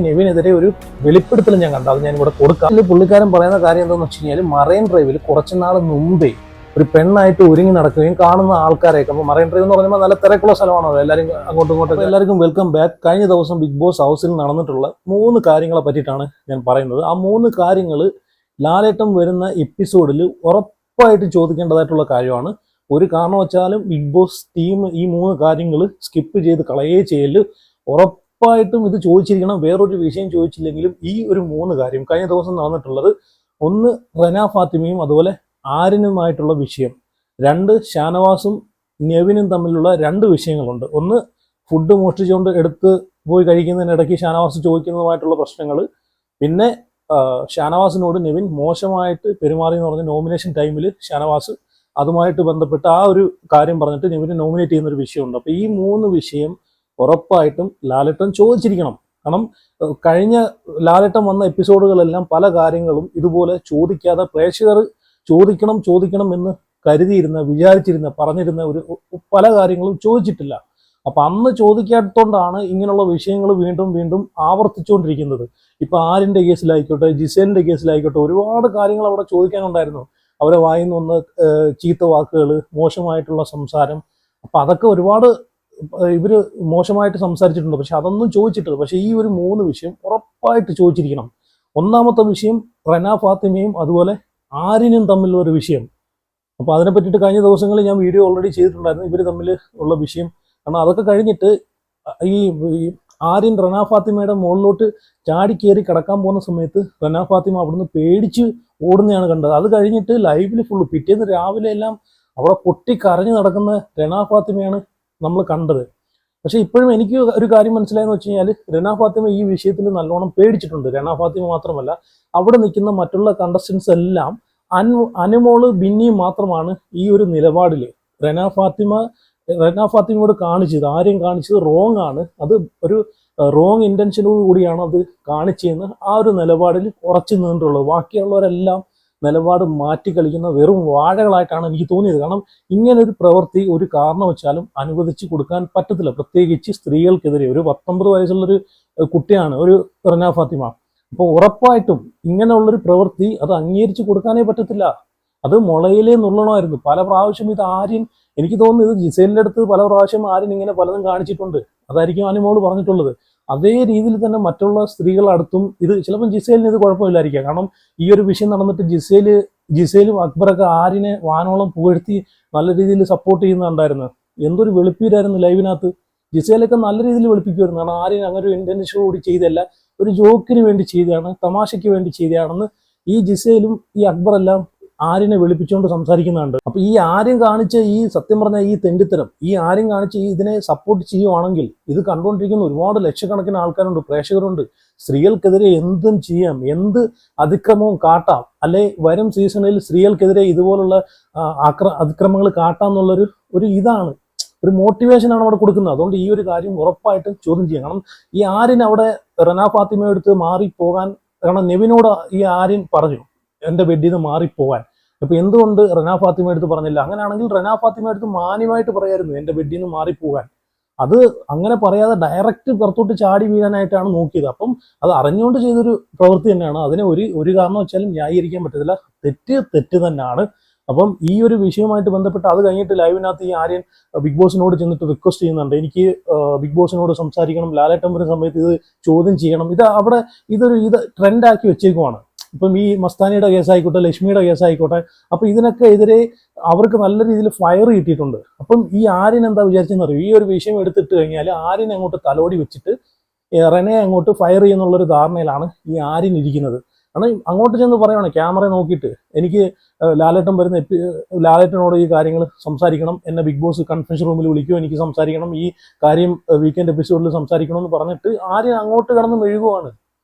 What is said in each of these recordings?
നെവിനെതിരെ ഒരു വെളിപ്പെടുത്തൽ ഞാൻ കണ്ടു. അത് ഞാൻ ഇവിടെ കൊടുക്കാം. പുള്ളിക്കാരൻ പറയുന്ന കാര്യം എന്താണെന്ന് വെച്ച് കഴിഞ്ഞാൽ മറൈൻ ഡ്രൈവിൽ കുറച്ചുനാൾ മുമ്പേ ഒരു പെണ്ണായിട്ട് ഒരുങ്ങി നടക്കുകയും കാണുന്ന ആൾക്കാരെയൊക്കെ, അപ്പോൾ മറൈൻ ഡ്രൈവ് എന്ന് പറയുമ്പോൾ നല്ല തിരക്കുള്ള സ്ഥലമാണോ, എല്ലാവരും അങ്ങോട്ടും ഇങ്ങോട്ടും. എല്ലാവർക്കും വെൽക്കം ബാക്ക്. കഴിഞ്ഞ ദിവസം ബിഗ് ബോസ് ഹൗസിൽ നടന്നിട്ടുള്ള 3 കാര്യങ്ങളെ പറ്റിയിട്ടാണ് ഞാൻ പറയുന്നത്. ആ 3 കാര്യങ്ങൾ ലാലേട്ടൻ വരുന്ന എപ്പിസോഡിൽ ഉറപ്പായിട്ട് ചോദിക്കേണ്ടതായിട്ടുള്ള കാര്യമാണ്. ഒരു കാരണവശാലും ബിഗ് ബോസ് ടീം ഈ 3 കാര്യങ്ങൾ സ്കിപ്പ് ചെയ്ത് കളയേ ചെയ്യല്. ഉറപ്പായിട്ടും ഇത് ചോദിച്ചിരിക്കണം. വേറൊരു വിഷയം ചോദിച്ചില്ലെങ്കിലും ഈ ഒരു 3 കാര്യം കഴിഞ്ഞ ദിവസം നടന്നിട്ടുള്ളത്: 1 റെന ഫാത്തിമയും അതുപോലെ ആര്യനുമായിട്ടുള്ള വിഷയം, 2 ഷാനവാസും നെവിനും തമ്മിലുള്ള 2 വിഷയങ്ങളുണ്ട്. 1 ഫുഡ് മോഷ്ടിച്ചുകൊണ്ട് എടുത്ത് പോയി കഴിക്കുന്നതിനിടയ്ക്ക് ഷാനവാസ് ചോദിക്കുന്നതുമായിട്ടുള്ള പ്രശ്നങ്ങൾ, പിന്നെ ഷാനവാസിനോട് നെവിൻ മോശമായിട്ട് പെരുമാറി എന്ന് പറഞ്ഞ നോമിനേഷൻ ടൈമിൽ ഷാനവാസ് അതുമായിട്ട് ബന്ധപ്പെട്ട് ആ ഒരു കാര്യം പറഞ്ഞിട്ട് നെവിനെ നോമിനേറ്റ് ചെയ്യുന്നൊരു വിഷയമുണ്ട്. അപ്പോൾ ഈ 3 വിഷയം ഉറപ്പായിട്ടും ലാലേട്ടൻ ചോദിച്ചിരിക്കണം. കാരണം കഴിഞ്ഞ ലാലേട്ടൻ വന്ന എപ്പിസോഡുകളെല്ലാം പല കാര്യങ്ങളും ഇതുപോലെ ചോദിക്കാതെ പ്രേക്ഷകർ ചോദിക്കണം എന്ന് വിചാരിച്ചിരുന്ന പറഞ്ഞിരുന്ന ഒരു പല കാര്യങ്ങളും ചോദിച്ചിട്ടില്ല. അപ്പൊ അന്ന് ചോദിക്കാത്തതുകൊണ്ടാണ് ഇങ്ങനെയുള്ള വിഷയങ്ങൾ വീണ്ടും ആവർത്തിച്ചുകൊണ്ടിരിക്കുന്നത്. ഇപ്പൊ ആരിന്റെ കേസിലായിക്കോട്ടെ, ജിസേലിന്റെ കേസിലായിക്കോട്ടെ, ഒരുപാട് കാര്യങ്ങൾ അവിടെ ചോദിക്കാനുണ്ടായിരുന്നു. അവരെ വായിന്ന് വന്ന ചീത്ത വാക്കുകൾ, മോശമായിട്ടുള്ള സംസാരം, അപ്പൊ അതൊക്കെ ഒരുപാട് ഇവര് മോശമായിട്ട് സംസാരിച്ചിട്ടുണ്ട്. പക്ഷെ അതൊന്നും ചോദിച്ചിട്ടില്ല. പക്ഷെ ഈ ഒരു 3 വിഷയം ഉറപ്പായിട്ട് ചോദിച്ചിരിക്കണം. ഒന്നാമത്തെ വിഷയം റെന ഫാത്തിമയും അതുപോലെ ആര്യനും തമ്മിലുള്ള ഒരു വിഷയം. അപ്പൊ അതിനെ പറ്റിയിട്ട് കഴിഞ്ഞ ദിവസങ്ങളിൽ ഞാൻ വീഡിയോ ഓൾറെഡി ചെയ്തിട്ടുണ്ടായിരുന്നു, ഇവർ തമ്മിൽ ഉള്ള വിഷയം. കാരണം അതൊക്കെ കഴിഞ്ഞിട്ട് ഈ ആര്യൻ റെന ഫാത്തിമയുടെ മുകളിലോട്ട് ചാടി കയറി കിടക്കാൻ പോകുന്ന സമയത്ത് റെന ഫാത്തിമ അവിടുന്ന് പേടിച്ച് ഓടുന്നതാണ് കണ്ടത്. അത് കഴിഞ്ഞിട്ട് ലൈവിൽ ഫുള്ള് പിറ്റേന്ന് രാവിലെ എല്ലാം അവിടെ പൊട്ടിക്കരഞ്ഞു നടക്കുന്ന റെന ഫാത്തിമയാണ് നമ്മൾ കണ്ടത്. പക്ഷെ ഇപ്പോഴും എനിക്ക് ഒരു കാര്യം മനസ്സിലായെന്ന് വെച്ച് കഴിഞ്ഞാൽ റെന ഫാത്തിമ ഈ വിഷയത്തിൽ നല്ലോണം പേടിച്ചിട്ടുണ്ട്. റെന ഫാത്തിമ മാത്രമല്ല, അവിടെ നിൽക്കുന്ന മറ്റുള്ള കണ്ടസ്റ്റൻസ് എല്ലാം അനുമോള് ബിന്നിയും മാത്രമാണ് ഈ ഒരു നിലപാടിൽ. റെന ഫാത്തിമയോട് ആര്യം കാണിച്ചത് റോങ് ആണ്, അത് ഒരു റോങ് ഇന്റൻഷനോട് കൂടിയാണ് അത് കാണിച്ചതെന്ന് ആ ഒരു നിലപാടിൽ ഉറച്ചു നിന്നിട്ടുള്ളത്. ബാക്കിയുള്ളവരെല്ലാം നിലപാട് മാറ്റി കളിക്കുന്ന വെറും വാഴകളായിട്ടാണ് എനിക്ക് തോന്നിയത്. കാരണം ഇങ്ങനൊരു പ്രവൃത്തി ഒരു കാരണവശാലും അനുവദിച്ചു കൊടുക്കാൻ പറ്റത്തില്ല. പ്രത്യേകിച്ച് സ്ത്രീകൾക്കെതിരെ. ഒരു 19 വയസ്സുള്ളൊരു കുട്ടിയാണ് ഒരു റെന ഫാത്തിമ. അപ്പോൾ ഉറപ്പായിട്ടും ഇങ്ങനെയുള്ളൊരു പ്രവൃത്തി അത് അംഗീകരിച്ചു കൊടുക്കാനേ പറ്റത്തില്ല. അത് മുളയിലേ നുള്ളണമായിരുന്നു. പല പ്രാവശ്യം ഇത് ആര്യൻ, എനിക്ക് തോന്നുന്നു ഇത് ജിസേലിൻ്റെ അടുത്ത് പല പ്രാവശ്യം ആര്യൻ ഇങ്ങനെ പലതും കാണിച്ചിട്ടുണ്ട്. അതായിരിക്കും അനുമോള് പറഞ്ഞിട്ടുള്ളത്. അതേ രീതിയിൽ തന്നെ മറ്റുള്ള സ്ത്രീകളടുത്തും ഇത് ചിലപ്പം ജിസേലിന് ഇത് കുഴപ്പമില്ലായിരിക്കാം. കാരണം ഈ ഒരു വിഷയം നടന്നിട്ട് ജിസേലും അക്ബറൊക്കെ ആര്യനെ വാനോളം പുകഴ്ത്തി നല്ല രീതിയിൽ സപ്പോർട്ട് ചെയ്യുന്നുണ്ടായിരുന്നു. എന്തൊരു വെളുപ്പീരായിരുന്നു ലൈവിനകത്ത്. ജിസേലൊക്കെ നല്ല രീതിയിൽ വെളുപ്പിക്കുമായിരുന്നു. കാരണം ആര്യൻ അങ്ങനെ ഒരു ഇന്റൻഷനോട് കൂടി ചെയ്തല്ല, ഒരു ജോക്കിന് വേണ്ടി ചെയ്തതാണ്, തമാശയ്ക്ക് വേണ്ടി ചെയ്തതാണെന്ന് ഈ ജിസേലും ഈ അക്ബറെല്ലാം ആര്യനെ വെളുപ്പിച്ചുകൊണ്ട് സംസാരിക്കുന്നുണ്ട്. അപ്പൊ ഈ ആര്യൻ കാണിച്ച ഈ സത്യം പറഞ്ഞ ഈ തെണ്ടിത്തരം, ഈ ആര്യൻ കാണിച്ച ഇതിനെ സപ്പോർട്ട് ചെയ്യുവാണെങ്കിൽ ഇത് കണ്ടുകൊണ്ടിരിക്കുന്ന ഒരുപാട് ലക്ഷക്കണക്കിന് ആൾക്കാരുണ്ട്, പ്രേക്ഷകരുണ്ട്. സ്ത്രീകൾക്കെതിരെ എന്തും ചെയ്യാം, എന്ത് അതിക്രമവും കാട്ടാം, അല്ലെ വരും സീസണിൽ സ്ത്രീകൾക്കെതിരെ ഇതുപോലുള്ള അതിക്രമങ്ങൾ കാട്ടാന്നുള്ളൊരു ഇതാണ്, ഒരു മോട്ടിവേഷനാണ് അവിടെ കൊടുക്കുന്നത്. അതുകൊണ്ട് ഈ ഒരു കാര്യം ഉറപ്പായിട്ടും ചോദ്യം ചെയ്യാം. കാരണം ഈ ആര്യൻ അവിടെ റെന ഫാത്തിമ എടുത്ത് മാറിപ്പോകാൻ, കാരണം നെവിനോട് ഈ ആര്യൻ പറഞ്ഞു എൻ്റെ ബെഡിൽ നിന്ന് മാറിപ്പോകാൻ. അപ്പൊ എന്തുകൊണ്ട് റെന ഫാത്തിമ എടുത്ത് പറഞ്ഞില്ല? അങ്ങനെയാണെങ്കിൽ റെന ഫാത്തിമ എടുത്ത് മാന്യമായിട്ട് പറയായിരുന്നു എൻ്റെ ബെഡിൽ നിന്ന് മാറിപ്പോകാൻ. അത് അങ്ങനെ പറയാതെ ഡയറക്റ്റ് പുറത്തോട്ട് ചാടി വീഴാനായിട്ടാണ് നോക്കിയത്. അപ്പം അത് അറിഞ്ഞുകൊണ്ട് ചെയ്തൊരു പ്രവൃത്തി തന്നെയാണ്. അതിനെ ഒരു കാരണം വെച്ചാലും ന്യായീകരിക്കാൻ പറ്റത്തില്ല. തെറ്റ് തന്നെയാണ്. അപ്പം ഈ ഒരു വിഷയവുമായിട്ട് ബന്ധപ്പെട്ട് അത് കഴിഞ്ഞിട്ട് ലൈവിനകത്ത് ഈ ആര്യൻ ബിഗ് ബോസിനോട് ചെന്നിട്ട് റിക്വസ്റ്റ് ചെയ്യുന്നുണ്ട്, എനിക്ക് ബിഗ് ബോസിനോട് സംസാരിക്കണം, ലാലേട്ടൻ വരുന്ന സമയത്ത് ഇത് ചോദ്യം ചെയ്യണം. ഇത് ട്രെൻഡാക്കി വെച്ചേക്കുവാണ്. ഇപ്പം ഈ മസ്താനിയുടെ കേസായിക്കോട്ടെ, ലക്ഷ്മിയുടെ കേസായിക്കോട്ടെ, അപ്പൊ ഇതിനൊക്കെ എതിരെ അവർക്ക് നല്ല രീതിയിൽ ഫയർ കിട്ടിയിട്ടുണ്ട്. അപ്പം ഈ ആര്യൻ എന്താ വിചാരിച്ചെന്ന് അറിയും, ഈ ഒരു വിഷയം എടുത്തിട്ട് കഴിഞ്ഞാൽ ആര്യൻ അങ്ങോട്ട് തലോടി വെച്ചിട്ട് റെനയെ അങ്ങോട്ട് ഫയർ ചെയ്യുന്നുള്ളൊരു ധാരണയിലാണ് ഈ ആര്യൻ ഇരിക്കുന്നത്. കാരണം അങ്ങോട്ട് ചെന്ന് പറയുവാണ് ക്യാമറ നോക്കിയിട്ട്, എനിക്ക് ലാലേട്ടനോട് ഈ കാര്യങ്ങൾ സംസാരിക്കണം, എന്നെ ബിഗ് ബോസ് കൺഫറൻസ് റൂമിൽ വിളിക്കുമോ, എനിക്ക് സംസാരിക്കണം, ഈ കാര്യം വീക്കെൻഡ് എപ്പിസോഡിൽ സംസാരിക്കണം എന്ന് പറഞ്ഞിട്ട് ആര്യൻ അങ്ങോട്ട് കടന്ന് മെഴുകുവാണ്.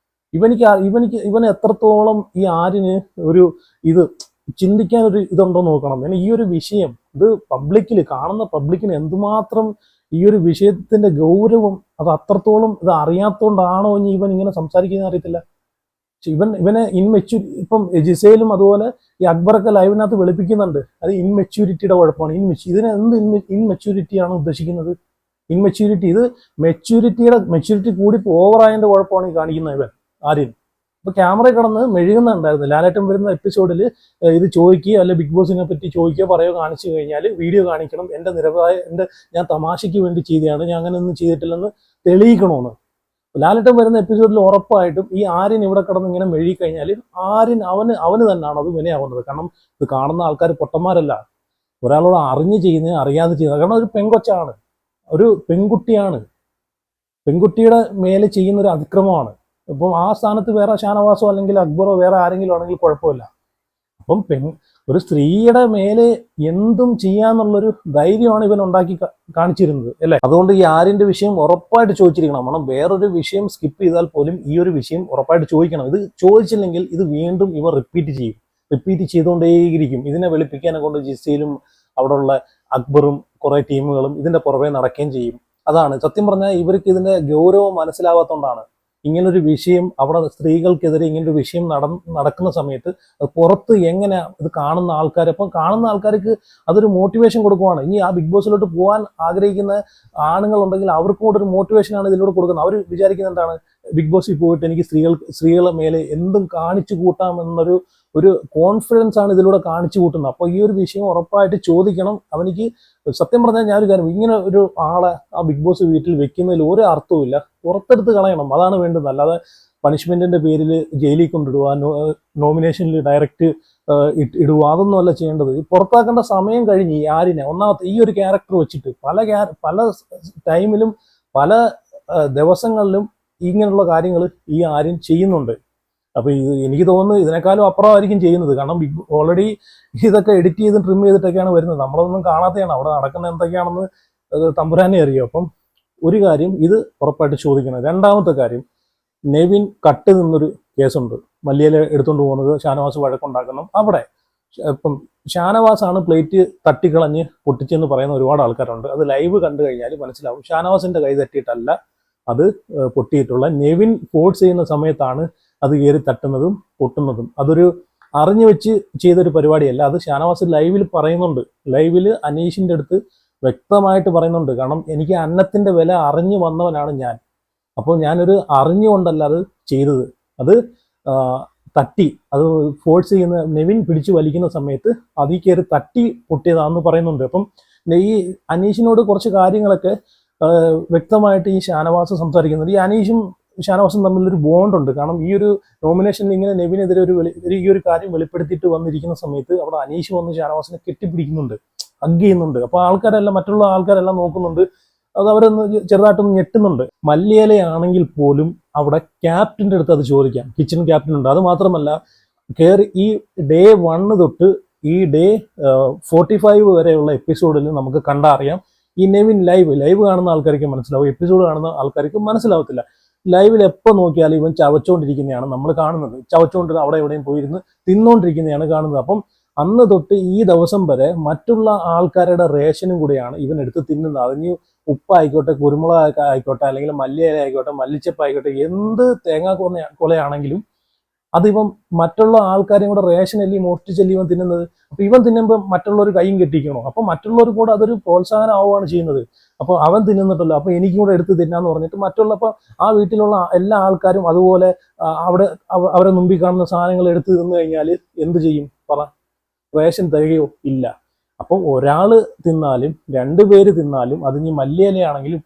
ഇവന് എത്രത്തോളം ഈ ആര്യന് ഇത് ചിന്തിക്കാൻ ഇതുണ്ടോ നോക്കണം. ഈ ഒരു വിഷയം ഇത് കാണുന്ന പബ്ലിക്കിന് എന്തുമാത്രം ഈ ഒരു വിഷയത്തിന്റെ ഗൗരവം അത് അത്രത്തോളം ഇത് അറിയാത്തോണ്ടാണോ ഇനി ഇവൻ ഇങ്ങനെ സംസാരിക്കുന്ന അറിയത്തില്ല. ഇവനെ ഇപ്പം ജിസേലും അതുപോലെ ഈ അക്ബറൊക്കെ ലൈവിനകത്ത് വെളുപ്പിക്കുന്നുണ്ട്. അത് ഇൻമെച്യൂരിറ്റിയുടെ കുഴപ്പമാണ്. ഇതിനെ എന്ത് ഇൻമെച്യൂരിറ്റിയാണ് ഉദ്ദേശിക്കുന്നത്? ഇൻമെച്യൂരിറ്റി. ഇത് മെച്യൂരിറ്റി കൂടി ഓവറായതിന്റെ കുഴപ്പമാണ് ഈ കാണിക്കുന്നത് ഇവൻ ആര്യൻ. ഇപ്പൊ ക്യാമറ കിടന്ന് മെഴുകുന്നുണ്ടായിരുന്നു. ലാലേട്ടൻ വരുന്ന എപ്പിസോഡിൽ ഇത് ചോദിക്കുകയോ അല്ലെ ബിഗ് ബോസിനെ പറ്റി ചോദിക്കുകയോ പറയുകയോ കാണിച്ചു കഴിഞ്ഞാൽ വീഡിയോ കാണിക്കണം, ഞാൻ തമാശയ്ക്ക് വേണ്ടി ചെയ്തതാണ്, ഞാൻ അങ്ങനെയൊന്നും ചെയ്തിട്ടില്ലെന്ന് തെളിയിക്കണമെന്ന്. ലാലേട്ടൻ വരുന്ന എപ്പിസോഡിൽ ഉറപ്പായിട്ടും ഈ ആര്യൻ ഇവിടെ കിടന്ന് ഇങ്ങനെ മെഴുകിക്കഴിഞ്ഞാൽ ആര്യൻ അവന് തന്നെയാണ് അത് വിനയാവുന്നത്. കാരണം ഇത് കാണുന്ന ആൾക്കാർ പൊട്ടന്മാരല്ല, ഒരാളോട് അറിഞ്ഞ് ചെയ്യുന്നത് അറിയാതെ ചെയ്യുന്നത്. കാരണം ഒരു പെങ്കൊച്ചാണ്, ഒരു പെൺകുട്ടിയാണ്, പെൺകുട്ടിയുടെ മേലെ ചെയ്യുന്ന ഒരു അതിക്രമമാണ്. ഇപ്പം ആ സ്ഥാനത്ത് വേറെ ഷാനവാസോ അല്ലെങ്കിൽ അക്ബറോ വേറെ ആരെങ്കിലും ആണെങ്കിൽ കുഴപ്പമില്ല. അപ്പം ഒരു സ്ത്രീയുടെ മേലെ എന്തും ചെയ്യാന്നുള്ളൊരു ധൈര്യമാണ് ഇവൻ ഉണ്ടാക്കി കാണിച്ചിരുന്നത് അല്ലേ. അതുകൊണ്ട് ഈ ആര്യന്റെ വിഷയം ഉറപ്പായിട്ട് ചോദിച്ചിരിക്കണം. കാരണം വേറൊരു വിഷയം സ്കിപ്പ് ചെയ്താൽ പോലും ഈ ഒരു വിഷയം ഉറപ്പായിട്ട് ചോദിക്കണം. ഇത് ചോദിച്ചില്ലെങ്കിൽ ഇത് വീണ്ടും ഇവർ റിപ്പീറ്റ് ചെയ്തുകൊണ്ടേയിരിക്കും. ഇതിനെ വെളുപ്പിക്കാനെ കൊണ്ട് ജിസയിലും അവിടെയുള്ള അക്ബറും കുറെ ടീമുകളും ഇതിന്റെ പുറമെ നടക്കുകയും ചെയ്യും. അതാണ് സത്യം പറഞ്ഞാൽ ഇവർക്ക് ഇതിന്റെ ഗൗരവം മനസ്സിലാവാത്തതുകൊണ്ടാണ് ഇങ്ങനൊരു വിഷയം അവിടെ സ്ത്രീകൾക്കെതിരെ ഇങ്ങനൊരു വിഷയം നടക്കുന്ന സമയത്ത് അത് പുറത്ത് എങ്ങനെ ഇത് കാണുന്ന ആൾക്കാർ, അപ്പം കാണുന്ന ആൾക്കാർക്ക് അതൊരു മോട്ടിവേഷൻ കൊടുക്കുവാണ്. ഇനി ആ ബിഗ് ബോസിലോട്ട് പോകാൻ ആഗ്രഹിക്കുന്ന ആണുങ്ങളുണ്ടെങ്കിൽ അവർക്കും കൂടെ ഒരു മോട്ടിവേഷനാണ് ഇതിലൂടെ കൊടുക്കുന്നത്. അവർ വിചാരിക്കുന്നത് എന്താണ്, ബിഗ് ബോസിൽ പോയിട്ട് എനിക്ക് സ്ത്രീകളെ മേലെ എന്തും കാണിച്ചു കൂട്ടാമെന്നൊരു കോൺഫിഡൻസ് ആണ് ഇതിലൂടെ കാണിച്ചു കൂട്ടുന്നത്. അപ്പോൾ ഈ ഒരു വിഷയം ഉറപ്പായിട്ട് ചോദിക്കണം. അവനിക്ക് സത്യം പറഞ്ഞാൽ ഞാനൊരു കാര്യം, ഇങ്ങനെ ഒരു ആളെ ആ ബിഗ് ബോസ് വീട്ടിൽ വെക്കുന്നതിൽ ഒരു അർത്ഥവുമില്ല, പുറത്തെടുത്ത് കളയണം, അതാണ് വേണ്ടത്. അല്ലാതെ പണിഷ്മെന്റിന്റെ പേരിൽ ജയിലിൽ കൊണ്ടിടുക, നോമിനേഷനിൽ ഡയറക്റ്റ് ഇടുക, അതൊന്നുമല്ല ചെയ്യേണ്ടത്. പുറത്താക്കേണ്ട സമയം കഴിഞ്ഞ് ഈ ആര്യനെ ഒന്നാമത്തെ ഈ ഒരു ക്യാരക്ടർ വെച്ചിട്ട് പല ടൈമിലും പല ദിവസങ്ങളിലും ഇങ്ങനെയുള്ള കാര്യങ്ങൾ ഈ ആര്യൻ ചെയ്യുന്നുണ്ട്. അപ്പൊ എനിക്ക് തോന്നുന്നു ഇതിനേക്കാളും അപ്പുറമായിരിക്കും ചെയ്യുന്നത്. കാരണം ഓൾറെഡി ഇതൊക്കെ എഡിറ്റ് ചെയ്ത് ട്രിം ചെയ്തിട്ടൊക്കെയാണ് വരുന്നത്. നമ്മളതൊന്നും കാണാത്തതാണ് അവിടെ നടക്കുന്നത് എന്തൊക്കെയാണെന്ന് തമ്പുരാനെ അറിയാം. അപ്പം ഒരു കാര്യം ഇത് ഉറപ്പായിട്ട് ചോദിക്കണം. രണ്ടാമത്തെ കാര്യം, നെവിൻ കട്ട് നിന്നൊരു കേസുണ്ട്. മല്ലിയില എടുത്തുകൊണ്ട് പോകുന്നത് ഷാനവാസ് വഴക്കുണ്ടാക്കുന്നു. അവിടെ ഇപ്പം ഷാനവാസാണ് പ്ലേറ്റ് തട്ടിക്കളഞ്ഞ് പൊട്ടിച്ചെന്ന് പറയുന്ന ഒരുപാട് ആൾക്കാരുണ്ട്. അത് ലൈവ് കണ്ടു കഴിഞ്ഞാൽ മനസ്സിലാവും ഷാനവാസിന്റെ കൈ തട്ടിയിട്ടല്ല അത് പൊട്ടിയിട്ടുള്ള. നെവിൻ ഫോഴ്സ് ചെയ്യുന്ന സമയത്താണ് അത് കയറി തട്ടുന്നതും പൊട്ടുന്നതും. അതൊരു അറിഞ്ഞു വെച്ച് ചെയ്തൊരു പരിപാടിയല്ല. അത് ഷാനവാസ് ലൈവിൽ പറയുന്നുണ്ട്. ലൈവിൽ അനീഷിന്റെ അടുത്ത് വ്യക്തമായിട്ട് പറയുന്നുണ്ട്. കാരണം എനിക്ക് അന്നത്തിന്റെ വില അറിഞ്ഞു വന്നവനാണ് ഞാൻ. അപ്പോൾ ഞാനൊരു അറിഞ്ഞുകൊണ്ടല്ല അത് ചെയ്തത്. അത് തട്ടി, അത് ഫോഴ്സ് ചെയ്യുന്ന നെവിൻ പിടിച്ചു വലിക്കുന്ന സമയത്ത് അതിൽ കയറി തട്ടി പൊട്ടിയതാണെന്ന് പറയുന്നുണ്ട്. അപ്പം ഈ അനീഷിനോട് കുറച്ച് കാര്യങ്ങളൊക്കെ വ്യക്തമായിട്ട് ഈ ഷാനവാസ് സംസാരിക്കുന്നുണ്ട്. ഈ അനീഷും ഷാനവാസും തമ്മിലൊരു ബോണ്ടുണ്ട്. കാരണം ഈ ഒരു നോമിനേഷനിൽ ഇങ്ങനെ നെവിനെതിരെ ഈ ഒരു കാര്യം വെളിപ്പെടുത്തിയിട്ട് വന്നിരിക്കുന്ന സമയത്ത് അവിടെ അനീഷ് വന്ന് ഷാനവാസിനെ കെട്ടിപ്പിടിക്കുന്നുണ്ട്, ഹഗ് ചെയ്യുന്നുണ്ട്. അപ്പൊ മറ്റുള്ള ആൾക്കാരെല്ലാം നോക്കുന്നുണ്ട്. അത് അവരൊന്ന് ചെറുതായിട്ടൊന്ന് ഞെട്ടുന്നുണ്ട്. മല്ലിയിലയാണെങ്കിൽ പോലും അവിടെ ക്യാപ്റ്റന്റെ അടുത്ത് അത് ചോദിക്കാം. കിച്ചൺ ക്യാപ്റ്റൻ ഉണ്ട്. അത് മാത്രമല്ല കയറി ഈ ഡേ 1 തൊട്ട് ഈ ഡേ 45 വരെയുള്ള എപ്പിസോഡിൽ നമുക്ക് കണ്ടറിയാം ഈ നെവിൻ ലൈവ് കാണുന്ന ആൾക്കാർക്ക് മനസ്സിലാവും, എപ്പിസോഡ് കാണുന്ന ആൾക്കാർക്ക് മനസ്സിലാവത്തില്ല. ലൈവിൽ എപ്പോൾ നോക്കിയാലും ഇവൻ ചവച്ചുകൊണ്ടിരിക്കുന്നതാണ് നമ്മൾ കാണുന്നത്. ചവച്ചുകൊണ്ട് അവിടെ എവിടെയും പോയിരുന്ന് തിന്നുകൊണ്ടിരിക്കുന്നതാണ് കാണുന്നത്. അപ്പം അന്ന് തൊട്ട് ഈ ദിവസം വരെ മറ്റുള്ള ആൾക്കാരുടെ റേഷനും കൂടിയാണ് ഇവൻ എടുത്ത് തിന്നുന്നത്. അതിന് ഉപ്പായിക്കോട്ടെ, കുരുമുളക് ആയിക്കോട്ടെ, അല്ലെങ്കിൽ മല്ലിയില ആയിക്കോട്ടെ, മല്ലിച്ചപ്പ് ആയിക്കോട്ടെ, എന്ത് തേങ്ങാ കൊലയാണെങ്കിലും അതിവൻ മറ്റുള്ള ആൾക്കാരെയും കൂടെ റേഷനല്ലി മോഷ്ടിച്ചല്ലി ഇവൻ തിന്നുന്നത്. അപ്പൊ ഇവൻ തിന്നുമ്പോൾ മറ്റുള്ളവർ കൈയും കെട്ടിക്കണോ? അപ്പൊ മറ്റുള്ളവർ കൂടെ അതൊരു പ്രോത്സാഹനം ആവുകയാണ് ചെയ്യുന്നത്. അപ്പൊ അവൻ തിന്നുന്നിട്ടല്ലോ, അപ്പൊ എനിക്കും കൂടെ എടുത്ത് തിന്നാന്ന് പറഞ്ഞിട്ട് മറ്റുള്ളപ്പോൾ ആ വീട്ടിലുള്ള എല്ലാ ആൾക്കാരും അതുപോലെ അവരെ മുമ്പിൽ കാണുന്ന സാധനങ്ങൾ എടുത്ത് തിന്നു കഴിഞ്ഞാൽ എന്ത് ചെയ്യും പറ? റേഷൻ തികയോ? ഇല്ല. അപ്പം ഒരാള് തിന്നാലും 2 പേര് തിന്നാലും അത് ഇനി മല്ലിയിലയാണെങ്കിലും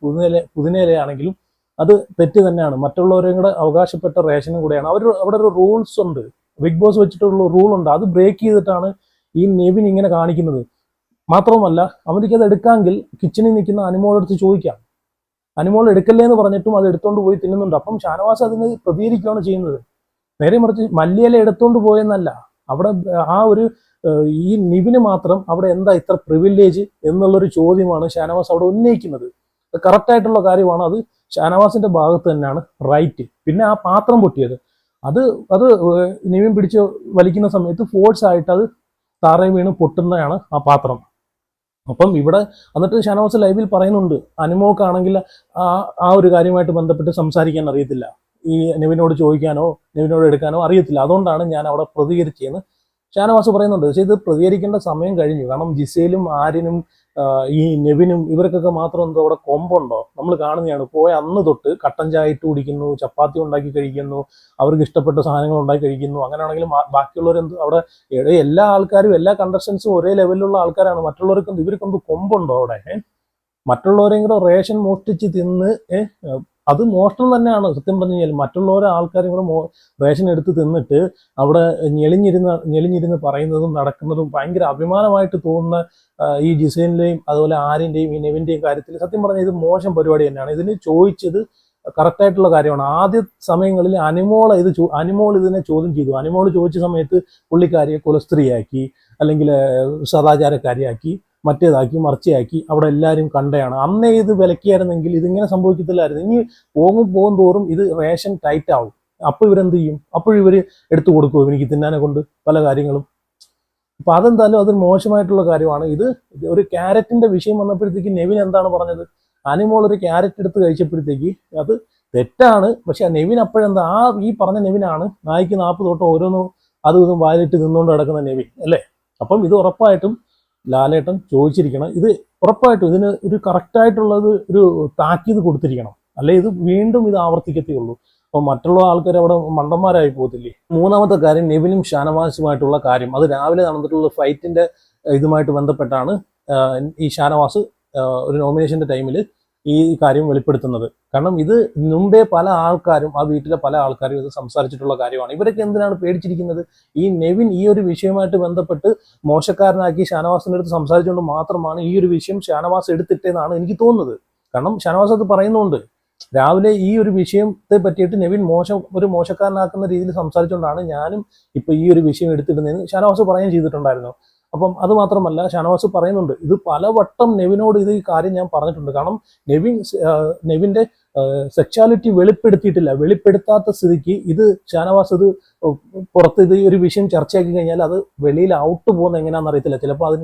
പുതിനയിലയാണെങ്കിലും അത് തെറ്റ് തന്നെയാണ്. മറ്റുള്ളവരും കൂടെ അവകാശപ്പെട്ട റേഷനും കൂടെയാണ്. അവിടെ ഒരു റൂൾസ് ഉണ്ട്, ബിഗ് ബോസ് വെച്ചിട്ടുള്ള റൂൾ ഉണ്ട്. അത് ബ്രേക്ക് ചെയ്തിട്ടാണ് ഈ നെവിൻ ഇങ്ങനെ കാണിക്കുന്നത്. മാത്രമല്ല അവർക്ക് അത് എടുക്കാമെങ്കിൽ കിച്ചണിൽ നിൽക്കുന്ന അനുമോളെടുത്ത് ചോദിക്കാം. അനുമോൾ എടുക്കല്ലേ എന്ന് പറഞ്ഞിട്ടും അത് എടുത്തോണ്ട് പോയി തിന്നുന്നുണ്ട്. അപ്പം ഷാനവാസ് അതിന് പ്രതികരിക്കുകയാണ് ചെയ്യുന്നത്. നേരെ മറിച്ച് മല്ലിയില എടുത്തോണ്ട് പോയെന്നല്ല, അവിടെ ഈ നിവിന് മാത്രം അവിടെ എന്താ ഇത്ര പ്രിവിലേജ് എന്നുള്ളൊരു ചോദ്യമാണ് ഷാനവാസ് അവിടെ ഉന്നയിക്കുന്നത്. കറക്റ്റായിട്ടുള്ള കാര്യമാണ്. അത് ഷാനവാസിന്റെ ഭാഗത്ത് തന്നെയാണ് റൈറ്റ്. പിന്നെ ആ പാത്രം പൊട്ടിയത് അത് നിവിൻ പിടിച്ച് വലിക്കുന്ന സമയത്ത് ഫോഴ്സ് ആയിട്ട് അത് താറേ വീണ് പൊട്ടുന്നതാണ് ആ പാത്രം. അപ്പം ഇവിടെ എന്നിട്ട് ഷാനവാസ് ലൈവിൽ പറയുന്നുണ്ട് അനുമോക്കാണെങ്കിൽ ആ ഒരു കാര്യമായിട്ട് ബന്ധപ്പെട്ട് സംസാരിക്കാൻ അറിയത്തില്ല, ഈ നിവിനോട് ചോദിക്കാനോ നിവിനോട് എടുക്കാനോ അറിയത്തില്ല, അതുകൊണ്ടാണ് ഞാൻ അവിടെ പ്രതികരിച്ചതെന്ന് ഷാനവാസ് പറയുന്നുണ്ട്. പക്ഷെ ഇത് പ്രതികരിക്കേണ്ട സമയം കഴിഞ്ഞു. കാരണം ജിസയിലും ആര്യനും ഈ നെവിനും ഇവർക്കൊക്കെ മാത്രം എന്തോ അവിടെ കൊമ്പുണ്ടോ? നമ്മൾ കാണുന്നതാണ്. പോയ അന്ന് തൊട്ട് കട്ടൻ ചായ ഇട്ട് കുടിക്കുന്നു, ചപ്പാത്തി ഉണ്ടാക്കി കഴിക്കുന്നു, അവർക്ക് ഇഷ്ടപ്പെട്ട സാധനങ്ങൾ ഉണ്ടാക്കി കഴിക്കുന്നു. അങ്ങനെയാണെങ്കിൽ ബാക്കിയുള്ളവർ അവിടെ എല്ലാ ആൾക്കാരും എല്ലാ കണ്ടസ്റ്റൻസും ഒരേ ലെവലിലുള്ള ആൾക്കാരാണ്. മറ്റുള്ളവർക്കും ഇവർക്കൊന്നും കൊമ്പുണ്ടോ അവിടെ? മറ്റുള്ളവരെയും കൂടെ റേഷൻ മോഷ്ടിച്ച് തിന്ന് അത് മോഷണം തന്നെയാണ് സത്യം പറഞ്ഞു കഴിഞ്ഞാൽ. മറ്റുള്ളവരെ ആൾക്കാരും കൂടെ റേഷൻ എടുത്ത് തിന്നിട്ട് അവിടെ ഞെളിഞ്ഞിരുന്ന് പറയുന്നതും നടക്കുന്നതും ഭയങ്കര അഭിമാനമായിട്ട് തോന്നുന്ന ഈ ജിസൈലിന്റെയും അതുപോലെ ആര്യന്റെയും ഈ നെവിന്റെയും കാര്യത്തിൽ സത്യം പറഞ്ഞാൽ ഇത് മോശം പരിപാടി തന്നെയാണ്. ഇതിന് ചോദിച്ചത് കറക്റ്റായിട്ടുള്ള കാര്യമാണ്. ആദ്യ സമയങ്ങളിൽ അനിമോൾ ഇതിനെ ചോദ്യം ചെയ്തു. അനിമോൾ ചോദിച്ച സമയത്ത് പുള്ളിക്കാരിയെ കുലസ്ത്രീയാക്കി, അല്ലെങ്കിൽ സദാചാരക്കാരിയാക്കി, മറ്റേതാക്കി മറിച്ചയാക്കി അവിടെ എല്ലാവരും കണ്ടയാണ്. അന്നേ ഇത് വിലക്കിയായിരുന്നെങ്കിൽ ഇതിങ്ങനെ സംഭവിക്കത്തില്ലായിരുന്നു. ഇനി പോകും തോറും ഇത് റേഷൻ ടൈറ്റ് ആവും. അപ്പോൾ ഇവരെന്ത് ചെയ്യും? അപ്പോഴിവർ എടുത്തു കൊടുക്കുമോ എനിക്ക് തിന്നാനെ കൊണ്ട് പല കാര്യങ്ങളും? അപ്പൊ അതെന്തായാലും അത് മോശമായിട്ടുള്ള കാര്യമാണ്. ഇത് ഒരു ക്യാരറ്റിന്റെ വിഷയം വന്നപ്പോഴത്തേക്ക് നെവിൻ എന്താണ് പറഞ്ഞത്? അനിമോൾ ഒരു ക്യാരറ്റ് എടുത്ത് കഴിച്ചപ്പോഴത്തേക്ക് അത് തെറ്റാണ്. പക്ഷെ നെവിൻ അപ്പോഴെന്താ ഈ പറഞ്ഞ നെവിനാണ് നായ്ക്ക് 40 തൊട്ട് ഓരോന്നും അതും ഇതും വായിലിട്ട് നിന്നുകൊണ്ട് കിടക്കുന്ന നെവിൻ അല്ലേ? അപ്പം ഇത് ഉറപ്പായിട്ടും ലാലേട്ടൻ ചോദിച്ചിരിക്കണം. ഇത് ഉറപ്പായിട്ടും ഇതിന് ഒരു കറക്റ്റായിട്ടുള്ളത് ഒരു താക്കീത് കൊടുത്തിരിക്കണം. അല്ലെ ഇത് വീണ്ടും ഇത് ആവർത്തിക്കത്തേ ഉള്ളൂ. അപ്പോൾ മറ്റുള്ള ആൾക്കാർ അവിടെ മണ്ടന്മാരായി പോകത്തില്ലേ? മൂന്നാമത്തെ കാര്യം നെവിനും ഷാനവാസുമായിട്ടുള്ള കാര്യം. അത് രാവിലെ നടന്നിട്ടുള്ള ഫൈറ്റിന്റെ ഇതുമായിട്ട് ബന്ധപ്പെട്ടാണ് ഈ ഷാനവാസ് ഒരു നോമിനേഷന്റെ ടൈമിൽ ഈ കാര്യം വെളിപ്പെടുത്തുന്നത്. കാരണം ഇത് മുമ്പേ പല ആൾക്കാരും ആ വീട്ടിലെ പല ആൾക്കാരും ഇത് സംസാരിച്ചിട്ടുള്ള കാര്യമാണ്. ഇവരൊക്കെ എന്തിനാണ് പേടിച്ചിരിക്കുന്നത്? ഈ നെവിൻ ഈ ഒരു വിഷയമായിട്ട് ബന്ധപ്പെട്ട് മോശക്കാരനാക്കി ഷാനവാസിന്റെ അടുത്ത് സംസാരിച്ചുകൊണ്ട് മാത്രമാണ് ഈ ഒരു വിഷയം ഷാനവാസ് എടുത്തിട്ടേന്നാണ് എനിക്ക് തോന്നുന്നത്. കാരണം ഷാനവാസ് അത് പറയുന്നുണ്ട്. രാവിലെ ഈ ഒരു വിഷയത്തെ പറ്റിയിട്ട് നെവിൻ ഒരു മോശക്കാരനാക്കുന്ന രീതിയിൽ സംസാരിച്ചുകൊണ്ടാണ് ഞാനും ഇപ്പൊ ഈ ഒരു വിഷയം എടുത്തിടുന്നതെന്ന് ഷാനവാസ് പറയുകയും ചെയ്തിട്ടുണ്ടായിരുന്നു. അപ്പം അത് മാത്രമല്ല ഷാനവാസ് പറയുന്നുണ്ട്, ഇത് പലവട്ടം നെവിനോട് ഈ കാര്യം ഞാൻ പറഞ്ഞിട്ടുണ്ട്. കാരണം നെവിന്റെ സെക്ഷ്വാലിറ്റി വെളിപ്പെടുത്താത്ത സ്ഥിതിക്ക് ഇത് ഷാനവാസ് ഇത് പുറത്ത് ഇത് ഒരു വിഷയം ചർച്ചയാക്കി കഴിഞ്ഞാൽ അത് വെളിയിൽ ഔട്ട് പോകുന്ന എങ്ങനെയാണെന്ന് അറിയത്തില്ല. ചിലപ്പോൾ അത്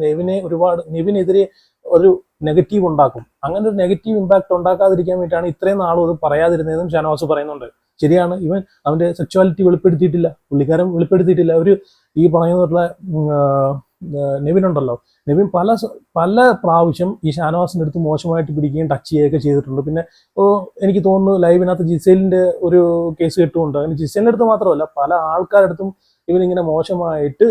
നെവിനെതിരെ ഒരു നെഗറ്റീവ് ഉണ്ടാക്കും. അങ്ങനെ ഒരു നെഗറ്റീവ് ഇമ്പാക്ട് ഉണ്ടാക്കാതിരിക്കാൻ വേണ്ടിയിട്ടാണ് ഇത്രയും നാളും അത് പറയാതിരുന്നതെന്നും ഷാനവാസ് പറയുന്നുണ്ട്. ശരിയാണ്, ഇവൻ അവന്റെ സെക്ഷ്വാലിറ്റി പുള്ളിക്കാരൻ വെളിപ്പെടുത്തിയിട്ടില്ല. ഈ പറയുന്നിട്ടുള്ള നെവിൻ ഉണ്ടല്ലോ, നെവിൻ പല പ്രാവശ്യം ഈ ഷാനവാസിന്റെ അടുത്ത് മോശമായിട്ട് പിടിക്കുകയും ടച്ച് ചെയ്യുകയൊക്കെ ചെയ്തിട്ടുണ്ട്. പിന്നെ എനിക്ക് തോന്നുന്നു ലൈവിനകത്ത് ജിസേലിന്റെ ഒരു കേസ് കെട്ടുമുണ്ട്. അങ്ങനെ ജിസേലിന്റെ അടുത്ത് മാത്രമല്ല പല ആൾക്കാരുടെ അടുത്തും ഇവനിങ്ങനെ മോശമായിട്ട്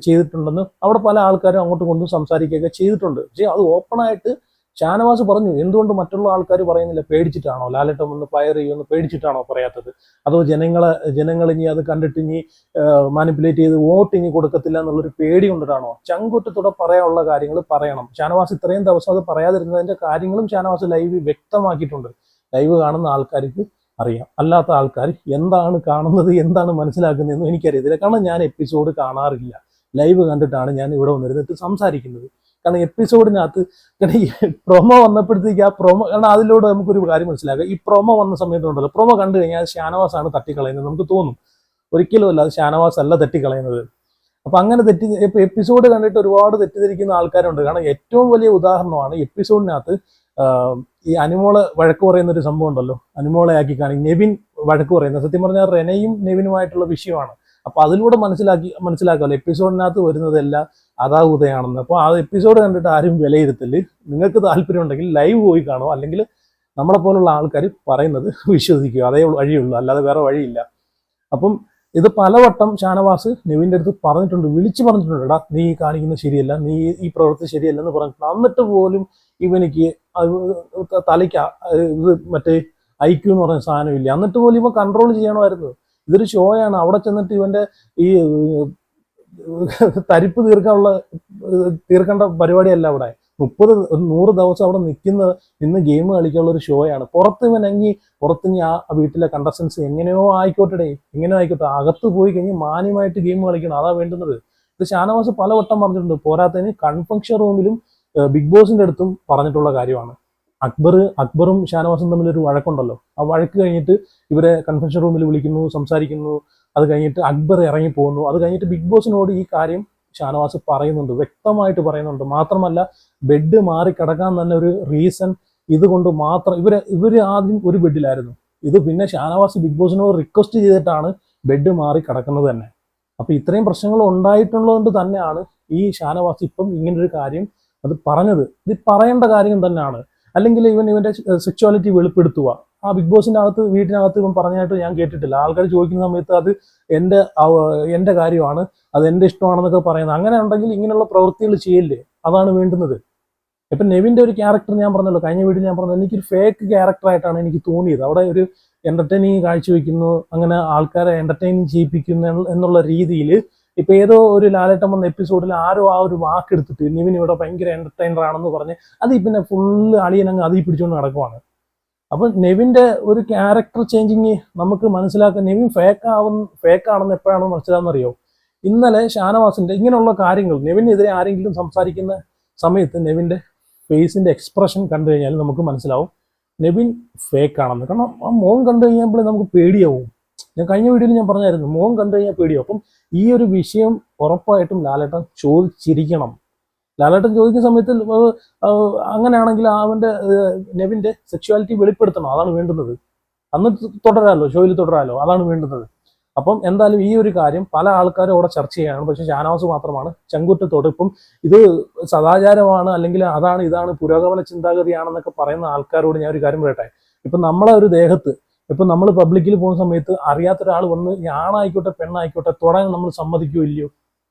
ചെയ്തിട്ടുണ്ടെന്ന് അവിടെ പല ആൾക്കാരും അങ്ങോട്ടും കൊണ്ടും സംസാരിക്കുകയൊക്കെ ചെയ്തിട്ടുണ്ട്. പക്ഷേ അത് ഓപ്പണായിട്ട് ഷാനവാസ് പറഞ്ഞു. എന്തുകൊണ്ട് മറ്റുള്ള ആൾക്കാർ പറയുന്നില്ല? പേടിച്ചിട്ടാണോ? ലാലേട്ടൻ ഒന്ന് ഫയർ ചെയ്യുമെന്ന് പേടിച്ചിട്ടാണോ പറയാത്തത്? അതോ ജനങ്ങൾ ഇനി അത് കണ്ടിട്ട് ഇനി മാനിപ്പുലേറ്റ് ചെയ്ത് വോട്ട് ഇനി കൊടുക്കത്തില്ല എന്നുള്ളൊരു പേടി കൊണ്ടിട്ടാണോ? ചങ്കുറ്റത്തോടെ പറയാനുള്ള കാര്യങ്ങൾ പറയണം. ഷാനവാസ് ഇത്രയും ദിവസം അത് പറയാതിരുന്നതിന്റെ കാര്യങ്ങളും ഷാനവാസ് ലൈവ് വ്യക്തമാക്കിയിട്ടുണ്ട്. ലൈവ് കാണുന്ന ആൾക്കാർക്ക് അറിയാം, അല്ലാത്ത ആൾക്കാർ എന്താണ് കാണുന്നത് എന്താണ് മനസ്സിലാക്കുന്നതെന്നും എനിക്കറിയത്തില്ല. കാരണം ഞാൻ എപ്പിസോഡ് കാണാറില്ല, ലൈവ് കണ്ടിട്ടാണ് ഞാൻ ഇവിടെ വന്നിരുന്നിട്ട് സംസാരിക്കുന്നത്. കാരണം എപ്പിസോഡിനകത്ത് പ്രൊമോ വന്നപ്പോഴത്തേക്ക് കാരണം അതിലൂടെ നമുക്കൊരു കാര്യം മനസ്സിലാക്കുക. ഈ പ്രൊമോ വന്ന സമയത്തുണ്ടല്ലോ, പ്രൊമോ കണ്ടു കഴിഞ്ഞാൽ ഷാനവാസ് ആണ് തട്ടിക്കളയുന്നത് നമുക്ക് തോന്നും. ഒരിക്കലും അല്ല, അത് ഷാനവാസ് അല്ല തട്ടിക്കളയുന്നത്. അപ്പൊ അങ്ങനെ എപ്പിസോഡ് കണ്ടിട്ട് ഒരുപാട് തെറ്റിദ്ധരിക്കുന്ന ആൾക്കാരുണ്ട്. കാരണം ഏറ്റവും വലിയ ഉദാഹരണമാണ് എപ്പിസോഡിനകത്ത് ഈ അനിമോളെ വഴക്ക് പറയുന്ന ഒരു സംഭവം ഉണ്ടല്ലോ, അനിമോളെ ആക്കി കാണിക്കും നെവിൻ വഴക്ക് പറയുന്നത്. സത്യം പറഞ്ഞാൽ റെനയും നെവിനുമായിട്ടുള്ള വിഷയമാണ്. അപ്പൊ അതിലൂടെ മനസ്സിലാക്കാമല്ലോ എപ്പിസോഡിനകത്ത് വരുന്നതെല്ലാം അതാകുതയാണെന്ന്. അപ്പോൾ ആ എപ്പിസോഡ് കണ്ടിട്ട് ആരും വിലയിരുത്തല്. നിങ്ങൾക്ക് താല്പര്യം ഉണ്ടെങ്കിൽ ലൈവ് പോയി കാണുമോ, അല്ലെങ്കിൽ നമ്മളെ പോലുള്ള ആൾക്കാർ പറയുന്നത് വിശ്വസിക്കുക. അതേ വഴിയുള്ളൂ, അല്ലാതെ വേറെ വഴിയില്ല. അപ്പം ഇത് പലവട്ടം ഷാനവാസ് നെവിൻ്റെ അടുത്ത് വിളിച്ചു പറഞ്ഞിട്ടുണ്ട്. എടാ നീ കാണിക്കുന്നത് ശരിയല്ല, നീ ഈ പ്രവൃത്തി ശരിയല്ലെന്ന് പറഞ്ഞിട്ടുണ്ട്. എന്നിട്ട് പോലും ഇവനിക്ക് തലയ്ക്ക് ഇത് മറ്റേ ഐക്യു എന്ന് പറയുന്ന സാധനമില്ല. എന്നിട്ട് പോലും ഇവൻ കൺട്രോൾ ചെയ്യണമായിരുന്നു. ഇതൊരു ഷോയാണ്. അവിടെ ചെന്നിട്ട് ഇവന്റെ ഈ തരിപ്പ് തീർക്കേണ്ട പരിപാടിയല്ല അവിടെ. 100 ദിവസം അവിടെ നിന്ന് ഗെയിം കളിക്കാനുള്ള ഒരു ഷോയാണ്. പുറത്തിനി ആ വീട്ടിലെ കണ്ടസ്റ്റൻസ് എങ്ങനെയോ ആയിക്കോട്ടെ, അകത്ത് പോയി കഴിഞ്ഞ് മാന്യമായിട്ട് ഗെയിം കളിക്കണം, അതാ വേണ്ടുന്നത്. ഇത് ഷാനവാസ് പലവട്ടം പറഞ്ഞിട്ടുണ്ട്. പോരാത്തതിന് കൺഫംഗ്ഷൻ റൂമിലും ബിഗ് ബോസിന്റെ അടുത്തും പറഞ്ഞിട്ടുള്ള കാര്യമാണ്. അക്ബറും ഷാനവാസും തമ്മിലൊരു വഴക്കുണ്ടല്ലോ. ആ വഴക്ക് കഴിഞ്ഞിട്ട് ഇവരെ കൺഫെൻഷൻ റൂമിൽ വിളിക്കുന്നു, സംസാരിക്കുന്നു. അത് കഴിഞ്ഞിട്ട് അക്ബർ ഇറങ്ങി പോകുന്നു. അത് കഴിഞ്ഞിട്ട് ബിഗ് ബോസിനോട് ഈ കാര്യം ഷാനവാസ് പറയുന്നുണ്ട്, വ്യക്തമായിട്ട് പറയുന്നുണ്ട്. മാത്രമല്ല ബെഡ് മാറി കിടക്കാൻ തന്നെ ഒരു റീസൺ ഇതുകൊണ്ട് മാത്രം. ഇവര് ആദ്യം ഒരു ബെഡിലായിരുന്നു. ഇത് പിന്നെ ഷാനവാസ് ബിഗ് ബോസിനോട് റിക്വസ്റ്റ് ചെയ്തിട്ടാണ് ബെഡ് മാറി കിടക്കുന്നത് തന്നെ. അപ്പൊ ഇത്രയും പ്രശ്നങ്ങൾ ഉണ്ടായിട്ടുള്ളത് കൊണ്ട് തന്നെയാണ് ഈ ഷാനവാസ് ഇപ്പം ഇങ്ങനൊരു കാര്യം അത് പറഞ്ഞത്. ഇത് പറയേണ്ട കാര്യം തന്നെയാണ്. അല്ലെങ്കിൽ ഇവന്റെ സെക്ച്വാലിറ്റി വെളിപ്പെടുത്തുക. ആ ബിഗ് ബോസിന്റെ അകത്ത് വീട്ടിനകത്ത് ഇവൻ പറഞ്ഞായിട്ട് ഞാൻ കേട്ടിട്ടില്ല. ആൾക്കാർ ചോദിക്കുന്ന സമയത്ത് അത് എന്റെ കാര്യമാണ്, അത് എന്റെ ഇഷ്ടമാണെന്നൊക്കെ പറയുന്നത്. അങ്ങനെ ഉണ്ടെങ്കിൽ ഇങ്ങനെയുള്ള പ്രവൃത്തികൾ ചെയ്യില്ലേ? അതാണ് വേണ്ടുന്നത്. ഇപ്പൊ നെവിന്റെ ഒരു ക്യാരക്ടർ ഞാൻ പറഞ്ഞല്ലോ, കഴിഞ്ഞ വീഡിയോ ഞാൻ പറഞ്ഞത്, എനിക്കൊരു ഫേക്ക് ക്യാരക്ടറായിട്ടാണ് എനിക്ക് തോന്നിയത്. അവിടെ ഒരു എന്റർടൈനിങ് കാഴ്ചവെക്കുന്നു, അങ്ങനെ ആൾക്കാരെ എന്റർടൈനിങ് ചെയ്യിപ്പിക്കുന്നു എന്നുള്ള രീതിയിൽ ഇപ്പൊ ഏതോ ഒരു ലാലേട്ടൻ വന്ന എപ്പിസോഡിൽ ആരോ ആ ഒരു വാക്കെടുത്തിട്ട് നിവിൻ ഇവിടെ ഭയങ്കര എന്റർടൈനർ ആണെന്ന് പറഞ്ഞ് അത് പിന്നെ ഫുള്ള് അളിയനങ്ങ് അതിൽ പിടിച്ചുകൊണ്ട് നടക്കുവാണ്. അപ്പൊ നെവിന്റെ ഒരു ക്യാരക്ടർ ചേഞ്ചിങ് നമുക്ക് മനസ്സിലാക്കാൻ, നെവിൻ ഫേക്കാണെന്ന് എപ്പോഴാണ് മനസ്സിലാവുന്നറിയോ? ഇന്നലെ ഷാനവാസിന്റെ ഇങ്ങനെയുള്ള കാര്യങ്ങൾ, നെവിനെതിരെ ആരെങ്കിലും സംസാരിക്കുന്ന സമയത്ത് നെവിന്റെ ഫേസിന്റെ എക്സ്പ്രഷൻ കണ്ടു കഴിഞ്ഞാൽ നമുക്ക് മനസ്സിലാവും നെവിൻ ഫേക്കാണെന്ന്. കാരണം ആ മോൻ കണ്ടു കഴിഞ്ഞപ്പോൾ നമുക്ക് പേടിയാവും. ഞാൻ കഴിഞ്ഞ വീഡിയോയിൽ ഞാൻ പറഞ്ഞായിരുന്നു, മോൻ കണ്ടു കഴിഞ്ഞാൽ പേടിയാവും. അപ്പം ഈ ഒരു വിഷയം ഉറപ്പായിട്ടും ലാലേട്ടൻ ചോദിച്ചിരിക്കണം. ലാലേട്ടൻ ചോദിക്കുന്ന സമയത്ത് അങ്ങനെയാണെങ്കിൽ നെവിന്റെ സെക്ച്വാലിറ്റി വെളിപ്പെടുത്തണം. അതാണ് വേണ്ടുന്നത്. അന്ന് തുടരാലോ, ഷോയിൽ തുടരാലോ, അതാണ് വേണ്ടുന്നത്. അപ്പം എന്തായാലും ഈ ഒരു കാര്യം പല ആൾക്കാരും അവിടെ ചർച്ച ചെയ്യാണ്. പക്ഷെ ഷാനവാസ് മാത്രമാണ് ചങ്കുറ്റത്തോട് ഇപ്പം ഇത് സദാചാരമാണ്, അല്ലെങ്കിൽ അതാണ് ഇതാണ് പുരോഗമന ചിന്താഗതിയാണെന്നൊക്കെ പറയുന്ന ആൾക്കാരോട് ഞാൻ ഒരു കാര്യം പറയട്ടെ. ഇപ്പം നമ്മളെ ഒരു ദേഹത്ത് ഇപ്പം നമ്മൾ പബ്ലിക്കിൽ പോകുന്ന സമയത്ത് അറിയാത്തൊരാൾ വന്ന് ആണായിക്കോട്ടെ പെണ്ണായിക്കോട്ടെ തൊടാൻ നമ്മൾ സമ്മതിക്കുമോ ഇല്ലയോ?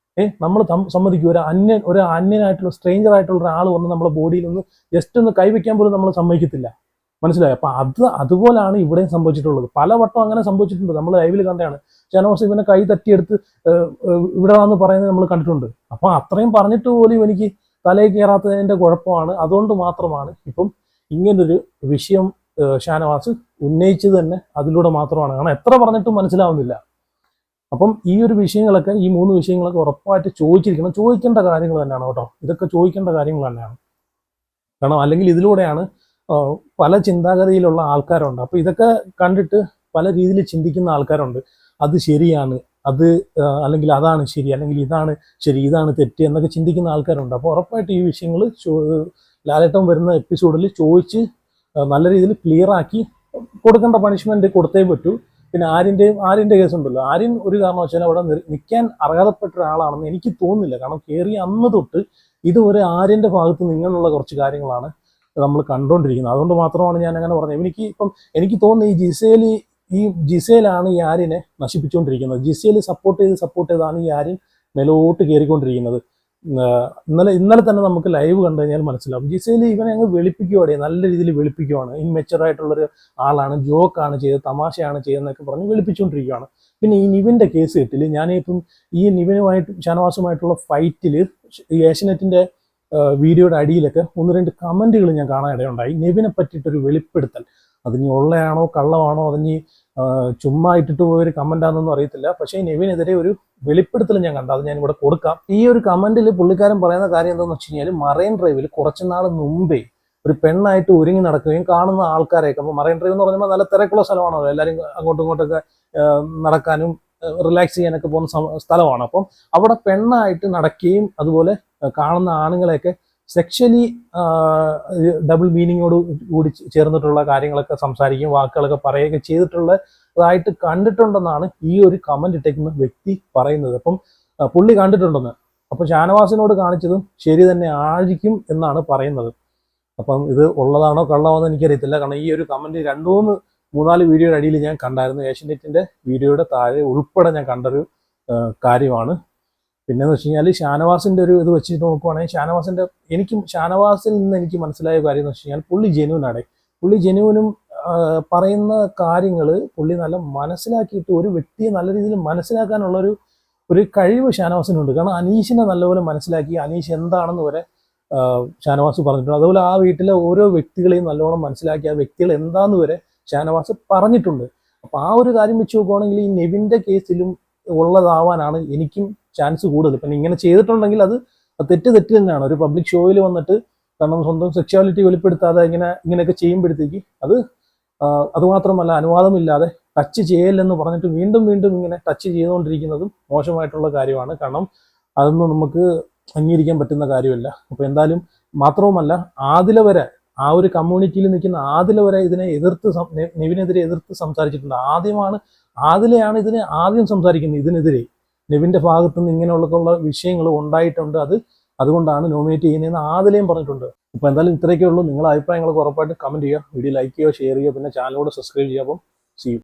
നമ്മൾ സമ്മതിക്കും? ഒരു അന്യനായിട്ടുള്ള സ്ട്രേഞ്ചർ ആയിട്ടുള്ള ഒരാൾ വന്ന് നമ്മുടെ ബോഡിയിൽ ഒന്ന് ജസ്റ്റ് ഒന്ന് കൈവയ്ക്കാൻ പോലും നമ്മൾ സമ്മതിക്കത്തില്ല. മനസ്സിലായി? അപ്പൊ അതുപോലാണ് ഇവിടെയും സംഭവിച്ചിട്ടുള്ളത്. പലവട്ടം അങ്ങനെ സംഭവിച്ചിട്ടുണ്ട്. നമ്മൾ ലൈവിൽ കണ്ടതാണ്. ഷാനവാസ് ഇവനെ കൈ തട്ടിയെടുത്ത് ഇവിടെ വന്ന് പറയുന്നത് നമ്മൾ കണ്ടിട്ടുണ്ട്. അപ്പൊ അത്രയും പറഞ്ഞിട്ട് പോലും എനിക്ക് തലയിൽ കയറാത്തതിന്റെ കുഴപ്പമാണ്. അതുകൊണ്ട് മാത്രമാണ് ഇപ്പം ഇങ്ങനൊരു വിഷയം ഷാനവാസ് ഉന്നയിച്ചത് തന്നെ അതിലൂടെ മാത്രമാണ്. കാരണം എത്ര പറഞ്ഞിട്ടും മനസ്സിലാവുന്നില്ല. അപ്പം ഈ ഒരു വിഷയങ്ങളൊക്കെ, ഈ 3 വിഷയങ്ങളൊക്കെ ഉറപ്പായിട്ട് ചോദിച്ചിരിക്കണം. ചോദിക്കേണ്ട കാര്യങ്ങൾ തന്നെയാണ് കേട്ടോ. ഇതൊക്കെ ചോദിക്കേണ്ട കാര്യങ്ങൾ തന്നെയാണ്. കാരണം അല്ലെങ്കിൽ ഇതിലൂടെയാണ് പല ചിന്താഗതിയിലുള്ള ആൾക്കാരുണ്ട്. അപ്പൊ ഇതൊക്കെ കണ്ടിട്ട് പല രീതിയിൽ ചിന്തിക്കുന്ന ആൾക്കാരുണ്ട്. അത് ശരിയാണ്, അത് അല്ലെങ്കിൽ അതാണ് ശരി, അല്ലെങ്കിൽ ഇതാണ് ശരി, ഇതാണ് തെറ്റ് എന്നൊക്കെ ചിന്തിക്കുന്ന ആൾക്കാരുണ്ട്. അപ്പോൾ ഉറപ്പായിട്ട് ഈ വിഷയങ്ങൾ ലാലേട്ടൻ വരുന്ന എപ്പിസോഡിൽ ചോദിച്ച് നല്ല രീതിയിൽ ക്ലിയർ ആക്കി കൊടുക്കേണ്ട പണിഷ്മെന്റ് കൊടുത്തേ പറ്റൂ. പിന്നെ ആര്യന്റെ കേസ് ഉണ്ടല്ലോ, ആര്യൻ ഒരു കാരണവശാലും അവിടെ നിൽക്കാൻ അർഹതപ്പെട്ട ഒരാളാണെന്ന് എനിക്ക് തോന്നുന്നില്ല. കാരണം കയറി അന്ന് തൊട്ട് ഇതുവരെ ആര്യന്റെ ഭാഗത്ത് നിന്നുള്ള കുറച്ച് കാര്യങ്ങളാണ് നമ്മൾ കണ്ടുകൊണ്ടിരിക്കുന്നത്. അതുകൊണ്ട് മാത്രമാണ് ഞാൻ അങ്ങനെ പറഞ്ഞത്. എനിക്ക് തോന്നുന്നു ഈ ജിസേലാണ് ഈ ആര്യനെ നശിപ്പിച്ചുകൊണ്ടിരിക്കുന്നത്. ജിസേൽ സപ്പോർട്ട് ചെയ്താണ് ഈ ആര്യൻ മേലോട്ട് കയറിക്കൊണ്ടിരിക്കുന്നത്. ഇന്നലെ തന്നെ നമുക്ക് ലൈവ് കണ്ടു കഴിഞ്ഞാൽ മനസ്സിലാവും. ജിസേൽ ഇവനെ അങ്ങ് വെളുപ്പിക്കുവാടേ, നല്ല രീതിയിൽ വെളുപ്പിക്കുവാണ്. ഇൻമെച്ചുറായിട്ടുള്ളൊരു ആളാണ്, ജോക്കാണ് ചെയ്തത്, തമാശയാണ് ചെയ്തതെന്നൊക്കെ പറഞ്ഞ് വെളുപ്പിച്ചുകൊണ്ടിരിക്കുകയാണ്. പിന്നെ ഈ നിവിന്റെ കേസ് കെട്ടിൽ ഞാനിപ്പം ഈ നിവിനുമായിട്ട് ഷാനവാസുമായിട്ടുള്ള ഫൈറ്റിൽ ഏഷ്യനെറ്റിന്റെ വീഡിയോയുടെ അടിയിലൊക്കെ 1-2 കമന്റുകൾ ഞാൻ കാണാനിടയുണ്ടായി. നെവിനെ പറ്റിയിട്ടൊരു വെളിപ്പെടുത്തൽ. അതിനി ഉള്ളയാണോ കള്ളമാണോ, അതിനി ചുമ്മാ ഇട്ടിട്ട് പോയൊരു കമന്റാണെന്നൊന്നും അറിയത്തില്ല. പക്ഷേ നെവിനെതിരെ ഒരു വെളിപ്പെടുത്തൽ ഞാൻ കണ്ടു. അത് ഞാൻ ഇവിടെ കൊടുക്കാം. ഈ ഒരു കമന്റിൽ പുള്ളിക്കാരൻ പറയുന്ന കാര്യം എന്താണെന്ന് വെച്ച് കഴിഞ്ഞാൽ, മറൈൻ ഡ്രൈവിൽ കുറച്ചുനാൾ മുമ്പേ ഒരു പെണ്ണായിട്ട് ഒരുങ്ങി നടക്കുകയും കാണുന്ന ആൾക്കാരെയൊക്കെ, അപ്പോൾ മറൈൻ ഡ്രൈവ് എന്ന് പറയുമ്പോൾ നല്ല തിരക്കുള്ള സ്ഥലമാണല്ലോ, എല്ലാവരും അങ്ങോട്ടും ഇങ്ങോട്ടൊക്കെ നടക്കാനും റിലാക്സ് ചെയ്യാനൊക്കെ പോകുന്ന സ്ഥലമാണ്. അപ്പം അവിടെ പെണ്ണായിട്ട് നടക്കുകയും അതുപോലെ കാണുന്ന ആണുങ്ങളെയൊക്കെ സെക്ഷലി ഡബിൾ മീനിങ്ങോട് കൂടി ചേർന്നിട്ടുള്ള കാര്യങ്ങളൊക്കെ സംസാരിക്കുകയും വാക്കുകളൊക്കെ പറയുകയൊക്കെ ചെയ്തിട്ടുള്ളതായിട്ട് കണ്ടിട്ടുണ്ടെന്നാണ് ഈ ഒരു കമന്റ് ഇട്ടേക്കുന്ന വ്യക്തി പറയുന്നത്. അപ്പം പുള്ളി കണ്ടിട്ടുണ്ടെന്ന്. അപ്പൊ ഷാനവാസിനോട് കാണിച്ചതും ശരി തന്നെ ആയിരിക്കും എന്നാണ് പറയുന്നത്. അപ്പം ഇത് ഉള്ളതാണോ കള്ളമാണോ എന്ന് എനിക്കറിയത്തില്ല. കാരണം ഈ ഒരു കമന്റ് 2-3-4 വീഡിയോയുടെ അടിയിൽ ഞാൻ കണ്ടായിരുന്നു. ഏഷ്യനെറ്റിന്റെ വീഡിയോയുടെ താഴെ ഉൾപ്പെടെ ഞാൻ കണ്ടൊരു കാര്യമാണ്. പിന്നെന്ന് വെച്ച് കഴിഞ്ഞാൽ ഷാനവാസിന്റെ ഒരു ഇത് വെച്ചിട്ട് നോക്കുവാണെങ്കിൽ ഷാനവാസിൽ നിന്ന് എനിക്ക് മനസ്സിലായ കാര്യം എന്ന് വെച്ച് കഴിഞ്ഞാൽ പുള്ളി ജെന്യൂനാണ്. പുള്ളി ജെന്യൂനും പറയുന്ന കാര്യങ്ങൾ പുള്ളി നല്ല മനസ്സിലാക്കിയിട്ട് ഒരു വ്യക്തിയെ നല്ല രീതിയിൽ മനസ്സിലാക്കാനുള്ള ഒരു കഴിവ് ഷാനവാസിനുണ്ട്. കാരണം അനീഷിനെ നല്ലപോലെ മനസ്സിലാക്കി, അനീഷ് എന്താണെന്ന് വരെ ഷാനവാസ് പറഞ്ഞിട്ടുണ്ട്. അതുപോലെ ആ വീട്ടിലെ ഓരോ വ്യക്തികളെയും നല്ലോണം മനസ്സിലാക്കി ആ വ്യക്തികൾ എന്താന്ന് വരെ ഷാനവാസ് പറഞ്ഞിട്ടുണ്ട്. അപ്പൊ ആ ഒരു കാര്യം വെച്ച് നോക്കുവാണെങ്കിൽ ഈ നെവിന്റെ കേസിലും ഉള്ളതാവാനാണ് എനിക്കും ചാൻസ് കൂടുതൽ. പിന്നെ ഇങ്ങനെ ചെയ്തിട്ടുണ്ടെങ്കിൽ അത് തെറ്റ് തന്നെയാണ്. ഒരു പബ്ലിക് ഷോയിൽ വന്നിട്ട്, കാരണം സ്വന്തം സെക്ഷ്വാലിറ്റി വെളിപ്പെടുത്താതെ ഇങ്ങനെയൊക്കെ ചെയ്യുമ്പോഴത്തേക്ക് അതുമാത്രമല്ല അനുവാദമില്ലാതെ ടച്ച് ചെയ്യലെന്ന് പറഞ്ഞിട്ട് വീണ്ടും ഇങ്ങനെ ടച്ച് ചെയ്തുകൊണ്ടിരിക്കുന്നതും മോശമായിട്ടുള്ള കാര്യമാണ്. കാരണം അതൊന്നും നമുക്ക് അംഗീകരിക്കാൻ പറ്റുന്ന കാര്യമല്ല. അപ്പൊ എന്തായാലും മാത്രവുമല്ല, ആദില വരെ, ആ ഒരു കമ്മ്യൂണിറ്റിയിൽ നിൽക്കുന്ന ആദില വരെ ഇതിനെ നെവിനെതിരെ എതിർത്ത് സംസാരിച്ചിട്ടുണ്ട്. ആദിലയാണ് ഇതിനെ ആദ്യം സംസാരിക്കുന്നത്. ഇതിനെതിരെ നെവിന്റെ ഭാഗത്തു നിന്ന് ഇങ്ങനെയുള്ള വിഷയങ്ങൾ ഉണ്ടായിട്ടുണ്ട്. അതുകൊണ്ടാണ് നോമിനേറ്റ് ചെയ്യുന്നതെന്ന് ആദ്യം പറഞ്ഞിട്ടുണ്ട്. അപ്പോൾ എന്തായാലും ഇത്രയൊക്കെ ഉള്ളൂ. നിങ്ങളുടെ അഭിപ്രായങ്ങളൊക്കെ ഉറപ്പായിട്ട് കമൻറ്റ് ചെയ്യുക, വീഡിയോ ലൈക്ക് ചെയ്യുക, ഷെയർ ചെയ്യുക, പിന്നെ ചാനലോട് സബ്സ്ക്രൈബ് ചെയ്യുക. അപ്പം സീ യു.